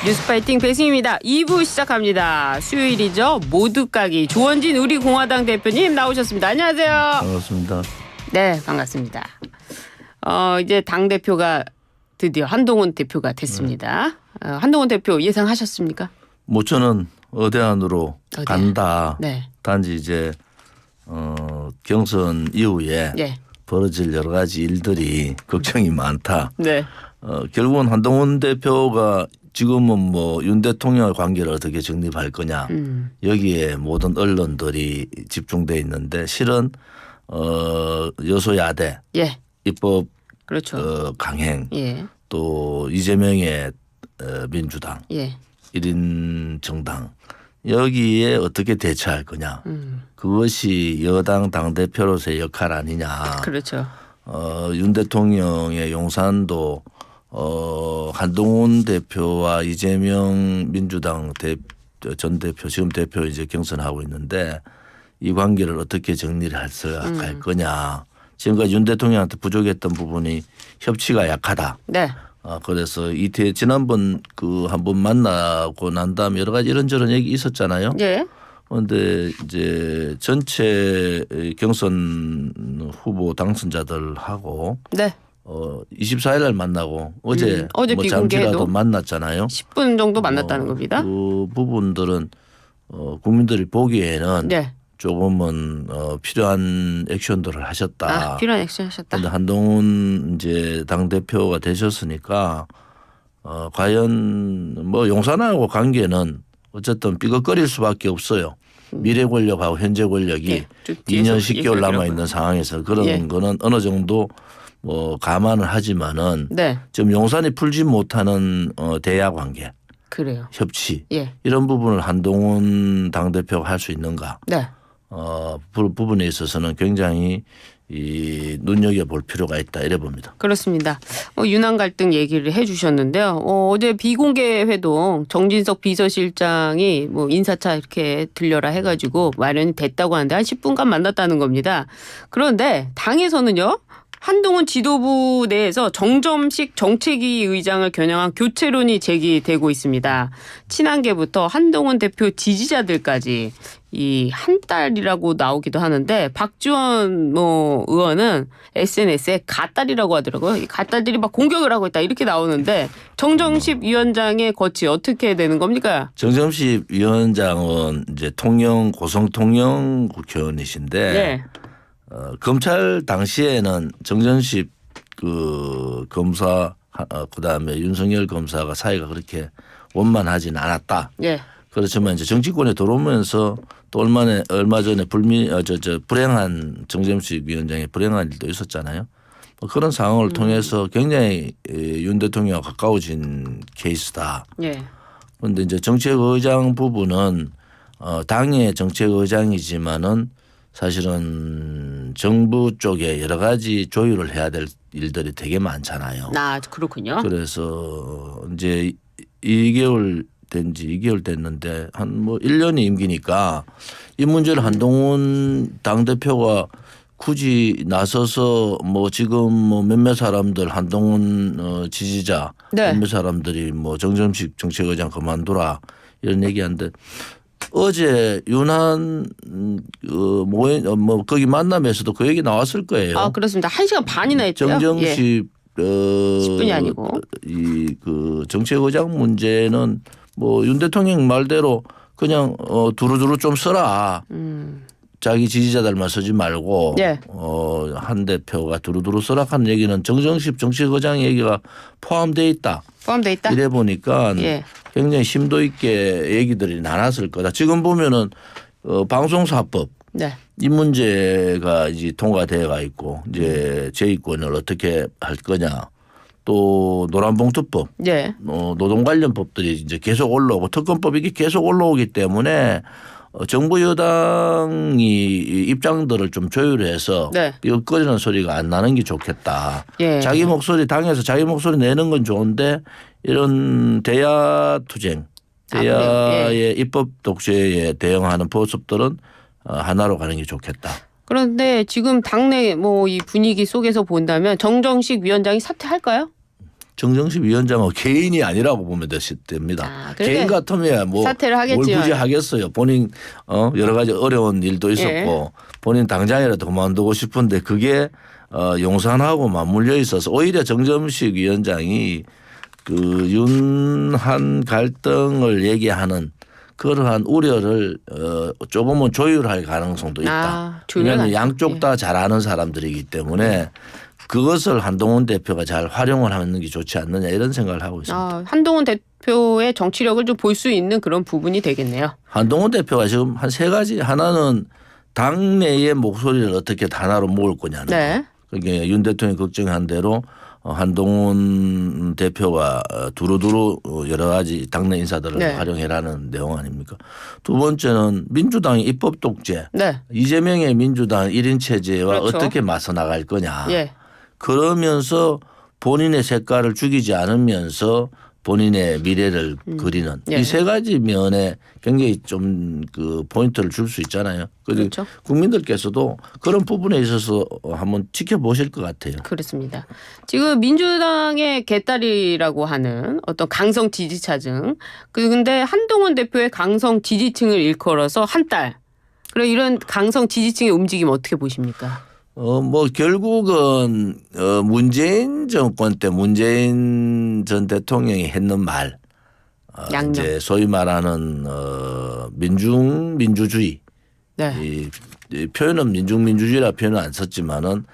뉴스파이팅 배승입니다. 2부 시작합니다. 수요일이죠. 모두 까기 조원진 우리 공화당 대표님 나오셨습니다. 안녕하세요. 반갑습니다. 네, 반갑습니다. 이제 당 대표가 드디어 한동훈 대표가 됐습니다. 한동훈 대표 예상하셨습니까? 뭐 저는 의대안으로 간다. 네. 단지 이제 경선 이후에 네. 벌어질 여러 가지 일들이 걱정이 많다. 네. 결국은 한동훈 대표가 지금은 뭐 윤 대통령의 관계를 어떻게 정립할 거냐 여기에 모든 언론들이 집중돼 있는데 실은 여소야대 예. 입법 그렇죠. 강행 예. 또 이재명의 민주당 예. 1인 정당 여기에 어떻게 대처할 거냐 그것이 여당 당대표로서의 역할 아니냐. 그렇죠. 윤 대통령의 용산도 한동훈 대표와 이재명 민주당 전 대표 지금 대표 이제 경선하고 있는데 이 관계를 어떻게 정리를 할 거냐. 지금까지 윤 대통령한테 부족했던 부분이 협치가 약하다. 네. 그래서 지난번 그 한번 만나고 난 다음에 여러 가지 이런저런 얘기 있었잖아요. 예. 그런데 이제 전체 경선 후보 당선자들하고 네. 24일 날 만나고 어제 어제 뭐 비공개도 잠시라도 만났잖아요. 10분 정도 만났다는 겁니다. 그 부분들은 국민들이 보기에는 네. 조금은 필요한 액션들을 하셨다. 필요한 액션 하셨다. 그런데 한동훈 이제 당 대표가 되셨으니까 과연 뭐 용산하고 관계는 어쨌든 삐걱거릴 수밖에 없어요. 미래 권력하고 현재 권력이 예, 2년 10개월 남아 있는 상황에서 그런 예. 거는 어느 정도 뭐 감안을 하지만은 네. 지금 용산이 풀지 못하는 대야 관계, 그래요. 협치 예. 이런 부분을 한동훈 당 대표가 할 수 있는가? 네. 부분에 있어서는 굉장히 눈여겨볼 필요가 있다 이래 봅니다. 그렇습니다. 윤한 갈등 얘기를 해주셨는데요. 어제 비공개 회동 정진석 비서실장이 뭐 인사차 이렇게 들려라 해가지고 마련이 됐다고 하는데 한 10분간 만났다는 겁니다. 그런데 당에서는요. 한동훈 지도부 내에서 정점식 정책위 의장을 겨냥한 교체론이 제기되고 있습니다. 친한계부터 한동훈 대표 지지자들까지 이 한 달이라고 나오기도 하는데 박지원 의원은 SNS에 갓달이라고 하더라고요. 이 갓달들이 막 공격을 하고 있다 이렇게 나오는데 정정식 위원장의 거치 어떻게 되는 겁니까? 정점식 위원장은 이제 고성 통영 국회의원이신데 네. 검찰 당시에는 정전식 그 검사 그다음에 윤석열 검사가 사이가 그렇게 원만하지는 않았다. 예. 그렇지만 이제 정치권에 들어오면서 또 얼마 전에 불행한 정점식 위원장의 불행한 일도 있었잖아요. 그런 상황을 통해서 굉장히 윤 대통령과 가까워진 케이스다. 예. 그런데 이제 정책의장 부분은 당의 정책의장이지만은 사실은 정부 쪽에 여러 가지 조율을 해야 될 일들이 되게 많잖아요. 그렇군요. 그래서 이제 2개월 됐는데 한 뭐 1년이 임기니까 이 문제를 한동훈 당대표가 굳이 나서서 뭐 지금 뭐 몇몇 사람들 한동훈 지지자 네. 몇몇 사람들이 뭐 정점식 정책의장 그만두라 이런 얘기하는데 어제 윤한 거기 만남에서도 그 얘기 나왔을 거예요. 그렇습니다. 1시간 반이나 했죠. 정정식 10분이 아니고 그 정책의장 문제는 뭐 윤 대통령 말대로 그냥 두루두루 좀 써라. 자기 지지자들만 쓰지 말고 예. 한 대표가 두루두루 써라 하는 얘기는 정정식 정책의장 얘기가 포함되어 있다. 포함돼 있다. 이래 보니까 예. 굉장히 심도 있게 얘기들이 나눴을 거다. 지금 보면은 방송사법 네. 이 문제가 이제 통과되어가 있고 이제 제2권을 어떻게 할 거냐. 또 노란봉투법, 예. 노동 관련 법들이 이제 계속 올라오고 특검법 이게 계속 올라오기 때문에 정부 여당이 입장들을 좀 조율해서 네. 삐걱거리는 소리가 안 나는 게 좋겠다. 예. 자기 목소리 당에서 자기 목소리 내는 건 좋은데 이런 대야 투쟁, 대야의 입법 독재에 대응하는 보습들은 하나로 가는 게 좋겠다. 그런데 지금 당내 이 분위기 속에서 본다면 정정식 위원장이 사퇴할까요? 정정식 위원장은 개인이 아니라고 보면 됩니다. 개인 같으면 뭐 사퇴를 뭘 하겠지만. 굳이 하겠어요. 본인 여러 가지 어려운 일도 있었고 예. 본인 당장이라도 그만두고 싶은데 그게 용산하고 맞물려 있어서 오히려 정점식 위원장이 그 윤한 갈등을 얘기하는 그러한 우려를 조금은 조율할 가능성도 있다. 왜냐하면 양쪽 다 잘 아는 사람들이기 때문에 그것을 한동훈 대표가 잘 활용을 하는 게 좋지 않느냐 이런 생각을 하고 있습니다. 한동훈 대표의 정치력을 좀 볼 수 있는 그런 부분이 되겠네요. 한동훈 대표가 지금 한 세 가지. 하나는 당내의 목소리를 어떻게 하나로 모을 거냐는 네. 그게 윤 대통령이 걱정한 대로 한동훈 대표가 두루두루 여러 가지 당내 인사들을 네. 활용해라는 내용 아닙니까? 두 번째는 민주당의 입법 독재. 네. 이재명의 민주당 1인 체제와 그렇죠. 어떻게 맞서 나갈 거냐. 예. 그러면서 본인의 색깔을 죽이지 않으면서 본인의 미래를 그리는 예. 이 세 가지 면에 굉장히 좀 그 포인트를 줄 수 있잖아요. 그리고 그렇죠. 국민들께서도 그런 부분에 있어서 한번 지켜보실 것 같아요. 그렇습니다. 지금 민주당의 개딸이라고 하는 어떤 강성 지지차증. 근데 한동훈 대표의 강성 지지층을 일컬어서 한 딸. 그럼 이런 강성 지지층의 움직임 어떻게 보십니까? 뭐 결국은 문재인 정권 때 문재인 전 대통령이 했는 말, 양념. 이제 소위 말하는 민주주의. 네. 이 표현은 민주주의라 표현은 안 썼지만은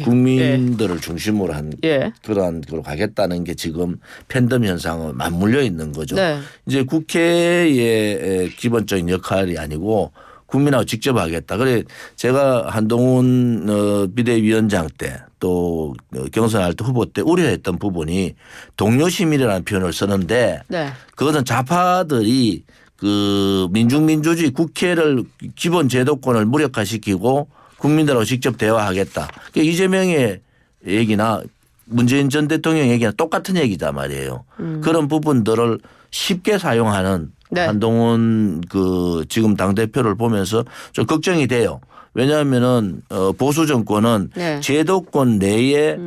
국민들을 중심으로 한 예. 그러한 걸 가겠다는 게 지금 팬덤 현상을 맞물려 있는 거죠. 네. 이제 국회의 기본적인 역할이 아니고 국민하고 직접 하겠다. 그래 제가 한동훈 비대위원장 때 또 경선할 때 후보 때 우려했던 부분이 동료시민이라는 표현을 쓰는데 네. 그것은 좌파들이 그 민주주의 국회를 기본 제도권을 무력화시키고 국민들하고 직접 대화하겠다. 그러니까 이재명의 얘기나 문재인 전 대통령 얘기나 똑같은 얘기다 말이에요. 그런 부분들을 쉽게 사용하는 네. 한동훈 그 지금 당대표를 보면서 좀 걱정이 돼요. 왜냐하면은 보수 정권은 네. 제도권 내에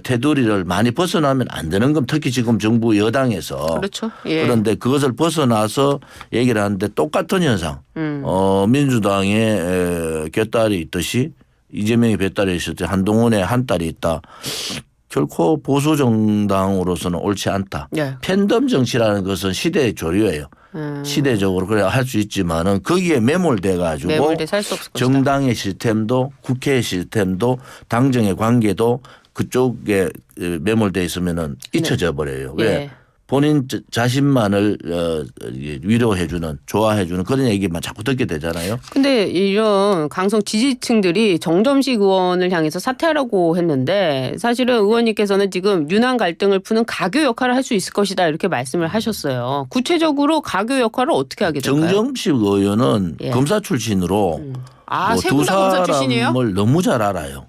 테두리를 많이 벗어나면 안 되는 건 특히 지금 정부 여당에서 그렇죠. 예. 그런데 그것을 벗어나서 얘기를 하는데 똑같은 현상. 민주당의 곁딸이 있듯이 이재명의 뱃딸이 있을 때 한동훈의 한 딸이 있다. 결코 보수 정당으로서는 옳지 않다. 예. 팬덤 정치라는 것은 시대의 조류예요. 시대적으로 그래 할 수 있지만은 거기에 매몰돼 가지고 매몰돼 살 수 없을 것이다. 정당의 시스템도 국회의 시스템도 당정의 관계도 그쪽에 매몰돼 있으면은 잊혀져 버려요. 왜? 예. 본인 자신만을 위로해주는 좋아해주는 그런 얘기만 자꾸 듣게 되잖아요. 근데 이런 강성 지지층들이 정점식 의원을 향해서 사퇴하라고 했는데 사실은 의원님께서는 지금 윤한 갈등을 푸는 가교 역할을 할 수 있을 것이다 이렇게 말씀을 하셨어요. 구체적으로 가교 역할을 어떻게 하게 될까요? 정점식 의원은 예. 검사 출신으로 세 두 분 다 검사 출신이에요? 사람을 너무 잘 알아요.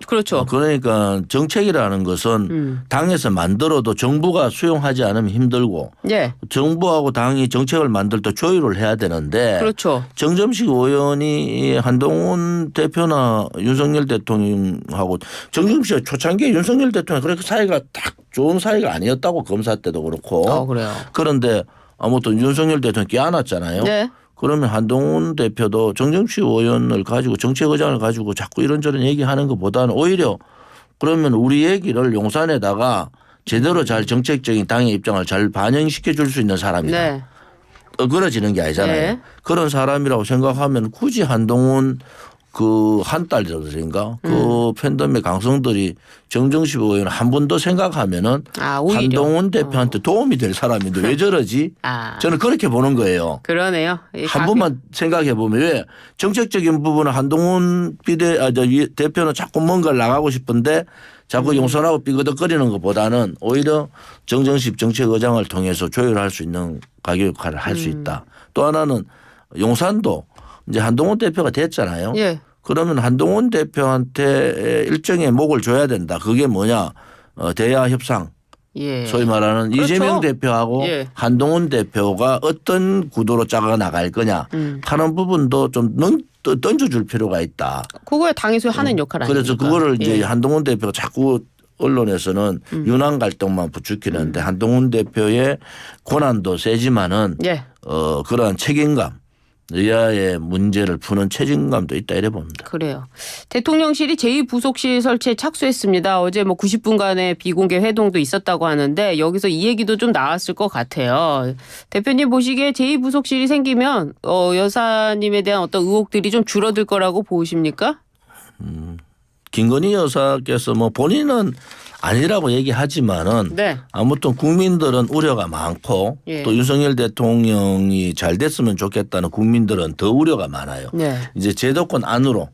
그렇죠. 그러니까 정책이라는 것은 당에서 만들어도 정부가 수용하지 않으면 힘들고 예. 정부하고 당이 정책을 만들 때 조율을 해야 되는데 그렇죠. 정점식 의원이 한동훈 대표나 윤석열 대통령하고 정점식이 초창기에 윤석열 대통령 그렇게 사이가 딱 좋은 사이가 아니었다고 검사 때도 그렇고 그래요. 그런데 아무튼 윤석열 대통령 끼안았잖아요. 네. 그러면 한동훈 대표도 정점식 의원을 가지고 정책 의장을 가지고 자꾸 이런저런 얘기하는 것보다는 오히려 그러면 우리 얘기를 용산에다가 제대로 잘 정책적인 당의 입장을 잘 반영시켜 줄 수 있는 사람이다. 네. 어그러지는 게 아니잖아요. 네. 그런 사람이라고 생각하면 굳이 한동훈 그 한 달이라든가 그 팬덤의 강성들이 정정식 의원 한 번 더 생각하면은 오히려. 한동훈 대표한테 도움이 될 사람인데 왜 저러지? 저는 그렇게 보는 거예요. 그러네요. 한 번만 생각해 보면 왜 정책적인 부분은 한동훈 대표는 자꾸 뭔가를 나가고 싶은데 자꾸 용선하고 삐그덕거리는 것보다는 오히려 정정식 정책의장을 통해서 조율할 수 있는 가교 역할을 할 수 있다. 또 하나는 용산도 이제 한동훈 대표가 됐잖아요. 예. 그러면 한동훈 대표한테 일정의 목을 줘야 된다. 그게 뭐냐? 대야 협상. 예. 소위 말하는 그렇죠. 이재명 대표하고 예. 한동훈 대표가 어떤 구도로 짜가 나갈 거냐 하는 부분도 좀 던져줄 필요가 있다. 그거에 당에서 하는 역할 아닙니까? 그래서 그거를 이제 예. 한동훈 대표가 자꾸 언론에서는 윤한 갈등만 부추기는데 한동훈 대표의 고난도 세지만은 예. 그러한 책임감, 여야의 문제를 푸는 책임감도 있다 이래 봅니다. 그래요. 대통령실이 제2부속실 설치에 착수했습니다. 어제 뭐 90분간의 비공개 회동도 있었다고 하는데 여기서 이 얘기도 좀 나왔을 것 같아요. 대표님 보시기에 제2부속실이 생기면 여사님에 대한 어떤 의혹들이 좀 줄어들 거라고 보십니까? 김건희 여사께서 뭐 본인은 아니라고 얘기하지만은 네. 아무튼 국민들은 우려가 많고 예. 또 윤석열 대통령이 잘 됐으면 좋겠다는 국민들은 더 우려가 많아요. 네. 이제 제도권 안으로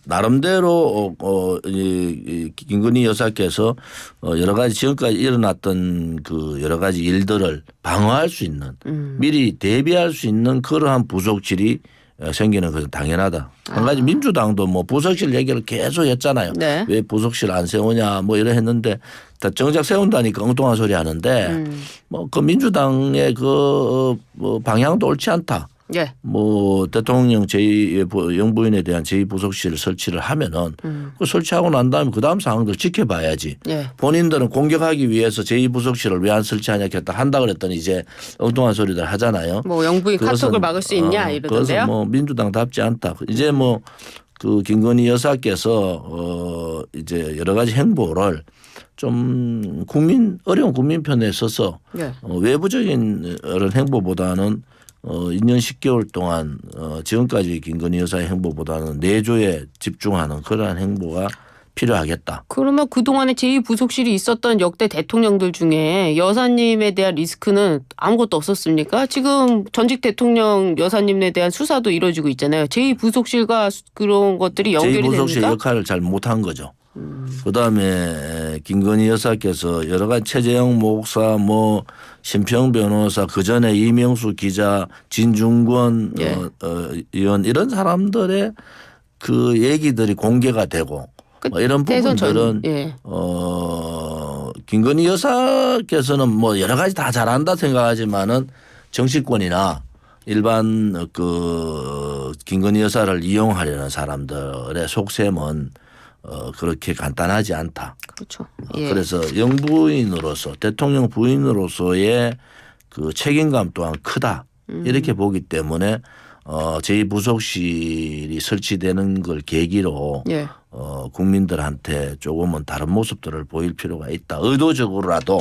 나름대로 이 김건희 여사께서 여러 가지 지금까지 일어났던 그 여러 가지 일들을 방어할 수 있는 미리 대비할 수 있는 그러한 부속실이 생기는 것은 당연하다. 한 가지 민주당도 뭐 부속실 얘기를 계속 했잖아요. 네. 왜 부속실 안 세우냐 뭐 이래 했는데 다 정작 세운다니까 엉뚱한 소리 하는데 뭐 그 민주당의 그 방향도 옳지 않다. 예. 뭐 대통령 영부인에 대한 제2부속실을 설치를 하면은 그 설치하고 난 다음에 그 다음 상황들 지켜봐야지. 예. 본인들은 공격하기 위해서 제2부속실을 왜 안 설치하냐 했다 한다 그랬더니 이제 엉뚱한 소리들 하잖아요. 뭐 영부인 카톡을 그것은, 막을 수 있냐 이러던데요. 그것은 뭐 민주당답지 않다. 이제 뭐 그 김건희 여사께서 이제 여러 가지 행보를 좀 어려운 국민 편에 서서 예. 외부적인 그런 행보보다는 2년 10개월 동안 지금까지 김건희 여사의 행보보다는 내조에 집중하는 그러한 행보가 필요하겠다. 그러면 그동안에 제2부속실이 있었던 역대 대통령들 중에 여사님에 대한 리스크는 아무것도 없었습니까? 지금 전직 대통령 여사님에 대한 수사도 이루어지고 있잖아요. 제2부속실과 그런 것들이 연결이 제2부속실 됩니까? 역할을 잘 못한 거죠. 그다음에 김건희 여사께서 여러 가지 최재형 목사 뭐 심평 변호사 그전에 이명수 기자 진중권 예. 의원 이런 사람들의 그 얘기들이 공개가 되고 뭐 이런 부분들은 예. 김건희 여사께서는 뭐 여러 가지 다 잘한다 생각하지만은 정치권이나 일반 그 김건희 여사를 이용하려는 사람들의 속셈은 그렇게 간단하지 않다. 그렇죠. 예. 그래서 영부인으로서 대통령 부인으로서의 그 책임감 또한 크다. 이렇게 보기 때문에 제2부속실이 설치되는 걸 계기로 예. 국민들한테 조금은 다른 모습들을 보일 필요가 있다. 의도적으로라도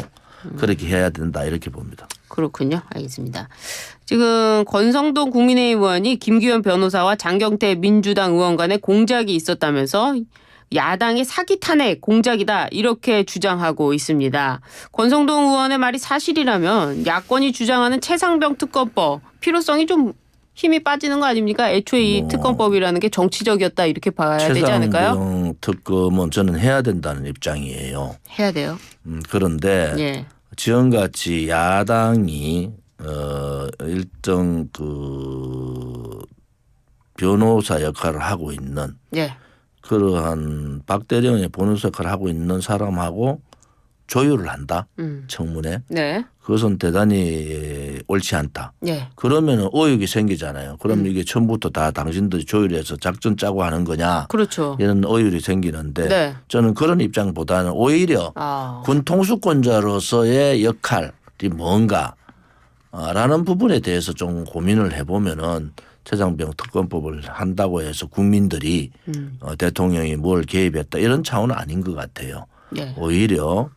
그렇게 해야 된다. 이렇게 봅니다. 그렇군요. 알겠습니다. 지금 권성동 국민의힘 의원이 김규현 변호사와 장경태 민주당 의원 간에 공작이 있었다면서 야당의 사기 탄핵 공작이다 이렇게 주장하고 있습니다. 권성동 의원의 말이 사실이라면 야권이 주장하는 최상병 특검법 필요성이 좀 힘이 빠지는 거 아닙니까? 애초에 이 특검법이라는 게 정치적이었다 이렇게 봐야 되지 않을까요? 최상병 특검은 저는 해야 된다는 입장이에요. 해야 돼요. 그런데 예. 지금같이 야당이 일정 그 변호사 역할을 하고 있는 예. 그러한 박대령의 변호사 역할을 하고 있는 사람하고 조율을 한다. 청문회. 네. 그것은 대단히 옳지 않다. 예. 그러면 의혹이 생기잖아요. 그럼 이게 처음부터 다 당신들이 조율해서 작전 짜고 하는 거냐. 그렇죠. 이런 의혹이 생기는데 네. 저는 그런 입장보다는 오히려 군 통수권자로서의 역할이 뭔가라는 부분에 대해서 좀 고민을 해보면은 최상병 특검법을 한다고 해서 국민들이 대통령이 뭘 개입했다 이런 차원은 아닌 것 같아요. 예. 오히려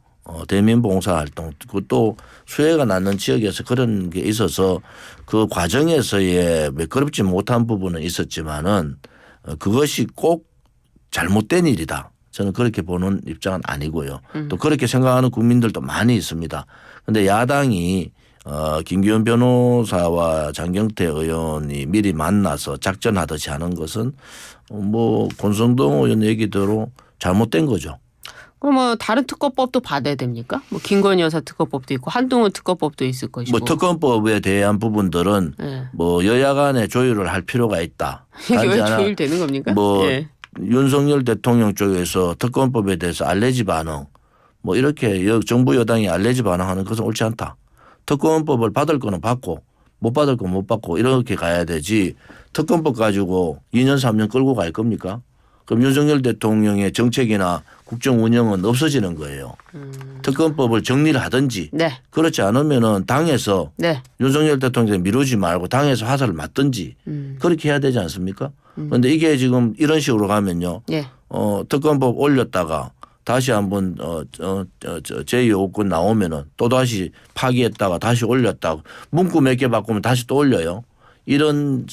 대민봉사활동 또 수혜가 낳는 지역에서 그런 게 있어서 그 과정에서의 매끄럽지 못한 부분은 있었지만은 그것이 꼭 잘못된 일이다. 저는 그렇게 보는 입장은 아니고요. 또 그렇게 생각하는 국민들도 많이 있습니다. 그런데 야당이 김규현 변호사와 장경태 의원이 미리 만나서 작전하듯이 하는 것은 뭐 권성동 의원 얘기대로 잘못된 거죠. 그럼 뭐 다른 특검법도 받아야 됩니까? 뭐 김건희 여사 특검법도 있고 한동훈 특검법도 있을 것이고. 뭐 특검법에 대한 부분들은 예. 뭐 여야 간에 조율을 할 필요가 있다. 이게 왜 하나 조율되는 겁니까? 뭐 예. 윤석열 대통령 쪽에서 특검법에 대해서 알레지 반응 뭐 이렇게 정부 여당이 알레지 반응하는 것은 옳지 않다. 특검법을 받을 거는 받고 못 받을 거 못 받고 이렇게 가야 되지 특검법 가지고 2년 3년 끌고 갈 겁니까? 그럼 윤석열 대통령의 정책이나 국정 운영은 없어지는 거예요. 특검법을 정리를 하든지 네. 그렇지 않으면은 당에서 네. 윤석열 대통령 미루지 말고 당에서 화살을 맞든지 그렇게 해야 되지 않습니까? 그런데 이게 지금 이런 식으로 가면요. 예. 특검법 올렸다가 다시 한번 제2호권 나오면은 또 다시 파기했다가 다시 올렸다가 문구 몇 개 바꾸면 다시 또 올려요. 이런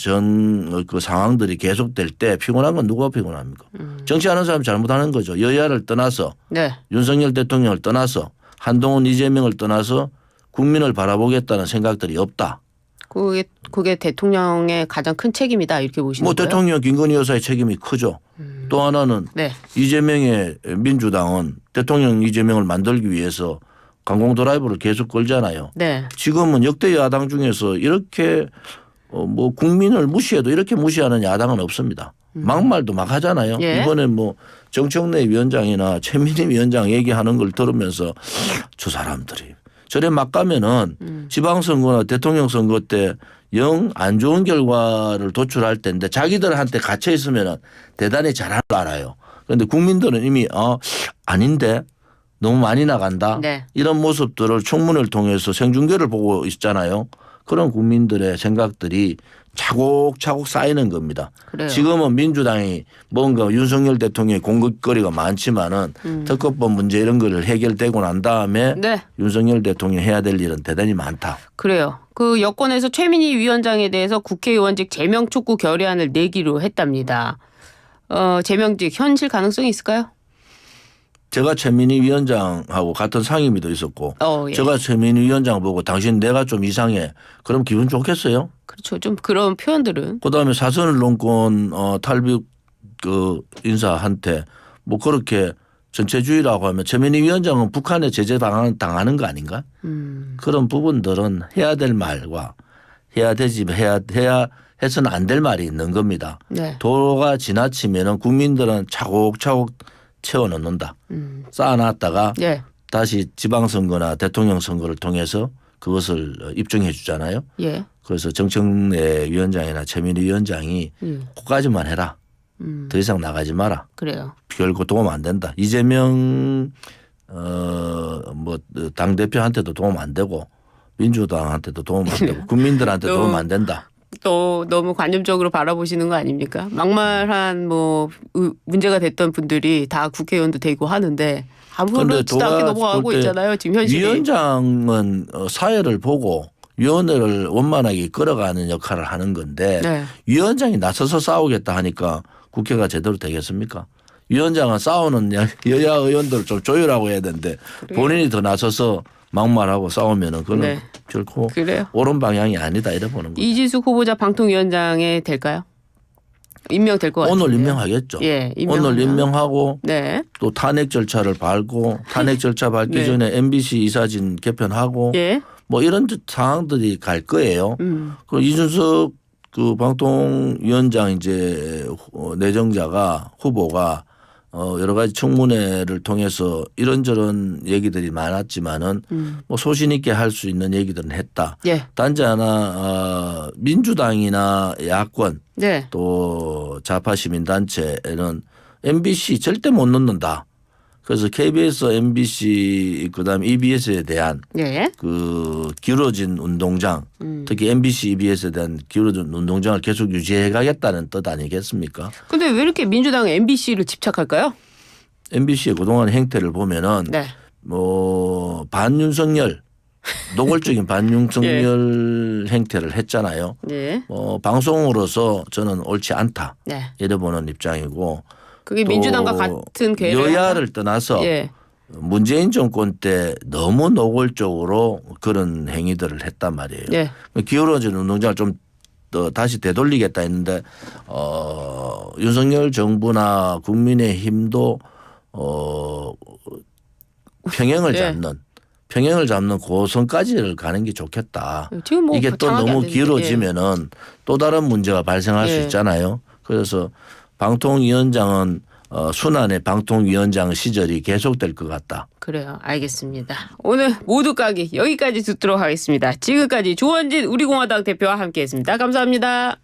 그 상황들이 계속될 때 피곤한 건 누가 피곤합니까? 정치하는 사람이 잘못하는 거죠. 여야를 떠나서 네. 윤석열 대통령을 떠나서 한동훈 이재명을 떠나서 국민을 바라보겠다는 생각들이 없다. 그게 대통령의 가장 큰 책임이다 이렇게 보시는 뭐 거예요? 대통령 김건희 여사의 책임이 크죠. 또 하나는 네. 이재명의 민주당은 대통령 이재명을 만들기 위해서 강공 드라이브를 계속 걸잖아요. 네. 지금은 역대 야당 중에서 이렇게 뭐 국민을 무시해도 이렇게 무시하는 야당은 없습니다. 막말도 막 하잖아요. 예. 이번에 뭐 정청래 위원장이나 최민희 위원장 얘기하는 걸 들으면서 저 사람들이 저래 막 가면은 지방선거나 대통령 선거 때 영 안 좋은 결과를 도출할 텐데 자기들한테 갇혀 있으면은 대단히 잘 알아요. 그런데 국민들은 이미 아닌데 너무 많이 나간다. 네. 이런 모습들을 청문회를 통해서 생중계를 보고 있잖아요. 그런 국민들의 생각들이 차곡차곡 쌓이는 겁니다. 그래요. 지금은 민주당이 뭔가 윤석열 대통령의 공격거리가 많지만은 특검법 문제 이런 거를 해결되고 난 다음에 네. 윤석열 대통령이 해야 될 일은 대단히 많다. 그래요. 그 여권에서 최민희 위원장에 대해서 국회의원직 제명 촉구 결의안을 내기로 했답니다. 제명직 현실 가능성이 있을까요? 제가 최민희 위원장하고 같은 상임위도 있었고 예. 제가 최민희 위원장 보고 당신 내가 좀 이상해. 그럼 기분 좋겠어요? 그렇죠. 좀 그런 표현들은. 그다음에 사선 언론권 탈북 그 인사한테 뭐 그렇게 전체주의라고 하면 최민희 위원장은 북한에 제재 당하는 거 아닌가? 그런 부분들은 해야 될 말과 해야 되지 해야 해서는 안 될 말이 있는 겁니다. 네. 도가 지나치면은 국민들은 차곡차곡 채워넣는다. 쌓아놨다가 네. 다시 지방선거나 대통령 선거를 통해서 그것을 입증해 주잖아요. 예. 그래서 정청래 위원장이나 최민희 위원장이 그까지만 해라. 더 이상 나가지 마라. 그래요. 결코 도움 안 된다. 이재명 뭐 당 대표한테도 도움 안 되고 민주당한테도 도움 안 되고 국민들한테 도움 안 된다. 또 너무 관념적으로 바라보시는 거 아닙니까? 막말한 뭐 문제가 됐던 분들이 다 국회의원도 되고 하는데 아무렇지도 않게 넘어가고 있잖아요. 지금 현실이. 위원장은 사회를 보고 위원회를 원만하게 이끌어가는 역할을 하는 건데 네. 위원장이 나서서 싸우겠다 하니까 국회가 제대로 되겠습니까? 위원장은 싸우는 여야 의원들을 좀 조율하고 해야 되는데 본인이 더 나서서 막말하고 싸우면은 그건 네. 결코 그래요. 옳은 방향이 아니다 이래 보는 거죠. 이지숙 후보자 방통위원장에 될까요? 임명될 것 같아요. 오늘 임명하겠죠. 예, 오늘 임명하고 네. 또 탄핵 절차를 밟고 탄핵 절차 밟기 네. 전에 MBC 이사진 개편하고 예. 뭐 이런 상황들이 갈 거예요. 그리고 이준석 그 방통위원장 이제 내정자가 후보가 여러 가지 청문회를 통해서 이런저런 얘기들이 많았지만은 뭐 소신 있게 할 수 있는 얘기들은 했다. 예. 단지 하나 민주당이나 야권 네. 또 좌파 시민단체는 MBC 절대 못 넣는다. 그래서 KBS, MBC 그다음에 EBS에 대한 예. 그 기울어진 운동장 특히 MBC, EBS에 대한 기울어진 운동장을 계속 유지해 가겠다는 뜻 아니겠습니까? 근데 왜 이렇게 민주당은 MBC를 집착할까요? MBC의 그동안 행태를 보면은 네. 뭐 반윤석열 노골적인 반윤석열 행태를 했잖아요. 네. 방송으로서 저는 옳지 않다. 네. 이래 보는 입장이고 그게 민주당과 같은 궤를 여야를 떠나서 예. 문재인 정권 때 너무 노골적으로 그런 행위들을 했단 말이에요. 예. 기울어진 운동장을 좀 다시 되돌리겠다 했는데 윤석열 정부나 국민의힘도 평행을 예. 잡는 고선까지를 가는 게 좋겠다. 지금 뭐 이게 또 장악이 안 너무 되는데. 길어지면은 또 다른 문제가 발생할 수 예. 있잖아요. 그래서 방통위원장은 순환의 방통위원장 시절이 계속될 것 같다. 그래요. 알겠습니다. 오늘 모두 까기 여기까지 듣도록 하겠습니다. 지금까지 조원진 우리공화당 대표와 함께했습니다. 감사합니다.